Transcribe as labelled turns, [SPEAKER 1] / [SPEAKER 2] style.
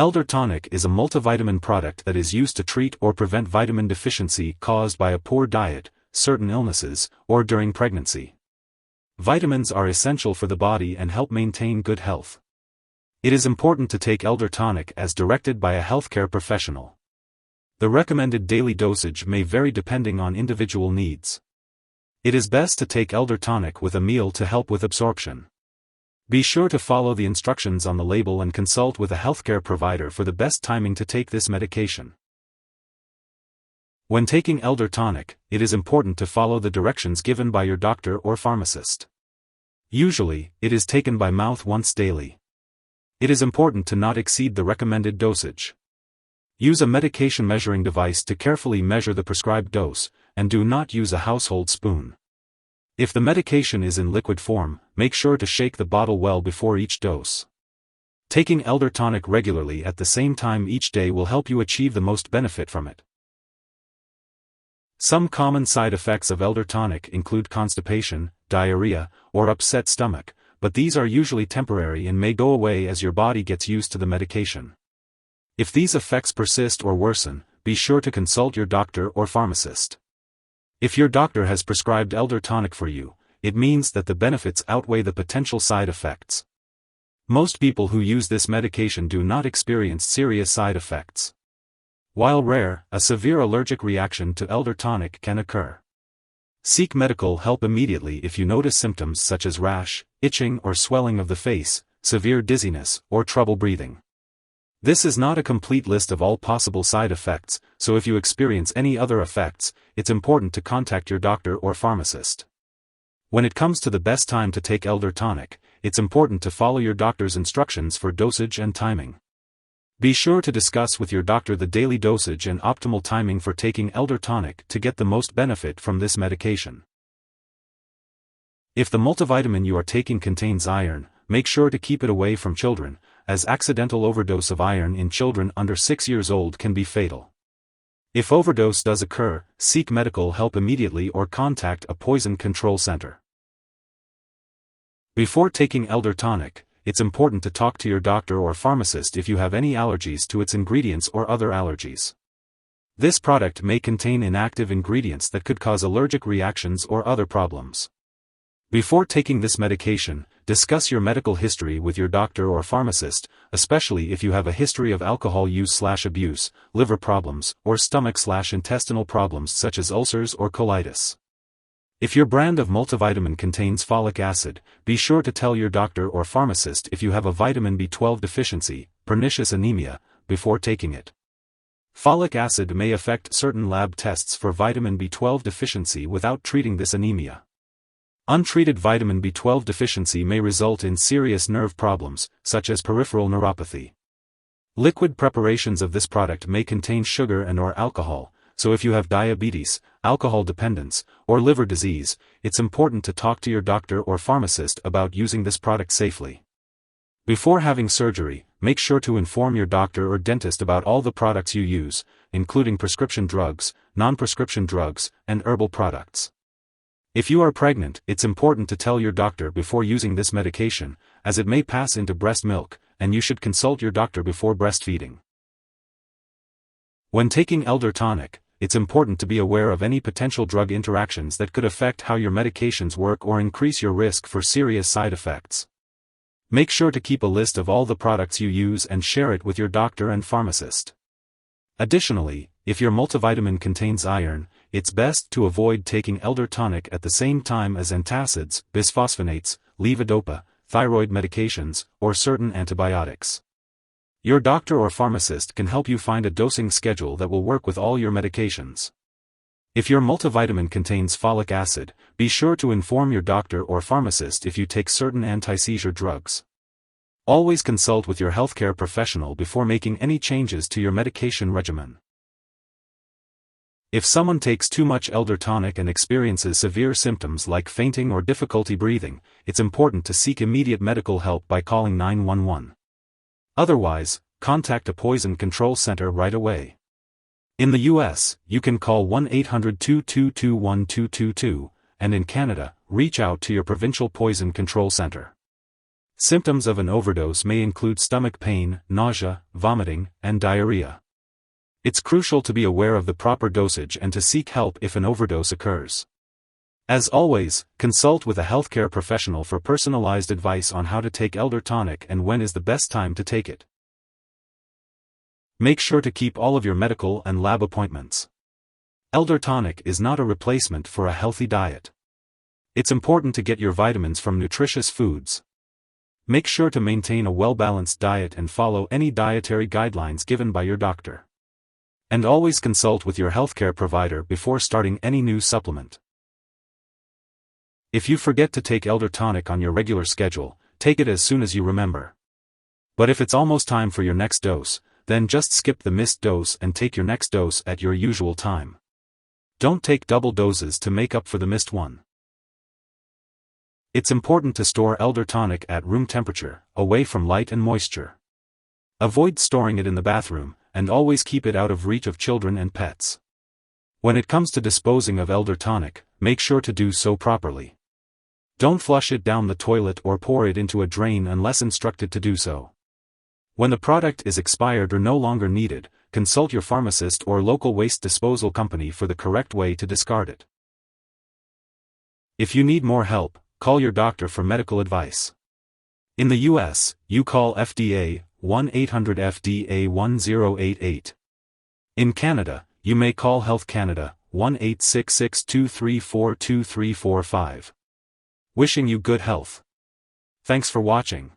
[SPEAKER 1] Eldertonic is a multivitamin product that is used to treat or prevent vitamin deficiency caused by a poor diet, certain illnesses, or during pregnancy. Vitamins are essential for the body and help maintain good health. It is important to take Eldertonic as directed by a healthcare professional. The recommended daily dosage may vary depending on individual needs. It is best to take Eldertonic with a meal to help with absorption. Be sure to follow the instructions on the label and consult with a healthcare provider for the best timing to take this medication. When taking Eldertonic, it is important to follow the directions given by your doctor or pharmacist. Usually, it is taken by mouth once daily. It is important to not exceed the recommended dosage. Use a medication measuring device to carefully measure the prescribed dose, and do not use a household spoon. If the medication is in liquid form, make sure to shake the bottle well before each dose. Taking Eldertonic regularly at the same time each day will help you achieve the most benefit from it. Some common side effects of Eldertonic include constipation, diarrhea, or upset stomach, but these are usually temporary and may go away as your body gets used to the medication. If these effects persist or worsen, be sure to consult your doctor or pharmacist. If your doctor has prescribed Eldertonic for you, it means that the benefits outweigh the potential side effects. Most people who use this medication do not experience serious side effects. While rare, a severe allergic reaction to Eldertonic can occur. Seek medical help immediately if you notice symptoms such as rash, itching or swelling of the face, severe dizziness, or trouble breathing. This is not a complete list of all possible side effects, so if you experience any other effects, it's important to contact your doctor or pharmacist. When it comes to the best time to take Eldertonic, it's important to follow your doctor's instructions for dosage and timing. Be sure to discuss with your doctor the daily dosage and optimal timing for taking Eldertonic to get the most benefit from this medication. If the multivitamin you are taking contains iron, make sure to keep it away from children, as accidental overdose of iron in children under 6 years old can be fatal. If overdose does occur, seek medical help immediately or contact a poison control center. Before taking Eldertonic, it's important to talk to your doctor or pharmacist if you have any allergies to its ingredients or other allergies. This product may contain inactive ingredients that could cause allergic reactions or other problems. Before taking this medication, discuss your medical history with your doctor or pharmacist, especially if you have a history of alcohol use/abuse, liver problems, or stomach/intestinal problems such as ulcers or colitis. If your brand of multivitamin contains folic acid, be sure to tell your doctor or pharmacist if you have a vitamin B12 deficiency, pernicious anemia, before taking it. Folic acid may affect certain lab tests for vitamin B12 deficiency without treating this anemia. Untreated vitamin B12 deficiency may result in serious nerve problems, such as peripheral neuropathy. Liquid preparations of this product may contain sugar and/or alcohol, so if you have diabetes, alcohol dependence, or liver disease, it's important to talk to your doctor or pharmacist about using this product safely. Before having surgery, make sure to inform your doctor or dentist about all the products you use, including prescription drugs, non-prescription drugs, and herbal products. If you are pregnant, it's important to tell your doctor before using this medication, as it may pass into breast milk, and you should consult your doctor before breastfeeding. When taking Eldertonic, it's important to be aware of any potential drug interactions that could affect how your medications work or increase your risk for serious side effects. Make sure to keep a list of all the products you use and share it with your doctor and pharmacist. Additionally, if your multivitamin contains iron, it's best to avoid taking Eldertonic at the same time as antacids, bisphosphonates, levodopa, thyroid medications, or certain antibiotics. Your doctor or pharmacist can help you find a dosing schedule that will work with all your medications. If your multivitamin contains folic acid, be sure to inform your doctor or pharmacist if you take certain anti-seizure drugs. Always consult with your healthcare professional before making any changes to your medication regimen. If someone takes too much Eldertonic and experiences severe symptoms like fainting or difficulty breathing, it's important to seek immediate medical help by calling 911. Otherwise, contact a poison control center right away. In the US, you can call 1-800-222-1222, and in Canada, reach out to your provincial poison control center. Symptoms of an overdose may include stomach pain, nausea, vomiting, and diarrhea. It's crucial to be aware of the proper dosage and to seek help if an overdose occurs. As always, consult with a healthcare professional for personalized advice on how to take Eldertonic and when is the best time to take it. Make sure to keep all of your medical and lab appointments. Eldertonic is not a replacement for a healthy diet. It's important to get your vitamins from nutritious foods. Make sure to maintain a well-balanced diet and follow any dietary guidelines given by your doctor. And always consult with your healthcare provider before starting any new supplement. If you forget to take Eldertonic on your regular schedule, take it as soon as you remember. But if it's almost time for your next dose, then just skip the missed dose and take your next dose at your usual time. Don't take double doses to make up for the missed one. It's important to store Eldertonic at room temperature, away from light and moisture. Avoid storing it in the bathroom, and always keep it out of reach of children and pets. When it comes to disposing of Eldertonic, make sure to do so properly. Don't flush it down the toilet or pour it into a drain unless instructed to do so. When the product is expired or no longer needed, consult your pharmacist or local waste disposal company for the correct way to discard it. If you need more help, call your doctor for medical advice. In the US, you call FDA 1-800-FDA-1088. In Canada, you may call Health Canada 1-866-234-2345. Wishing you good health. Thanks for watching.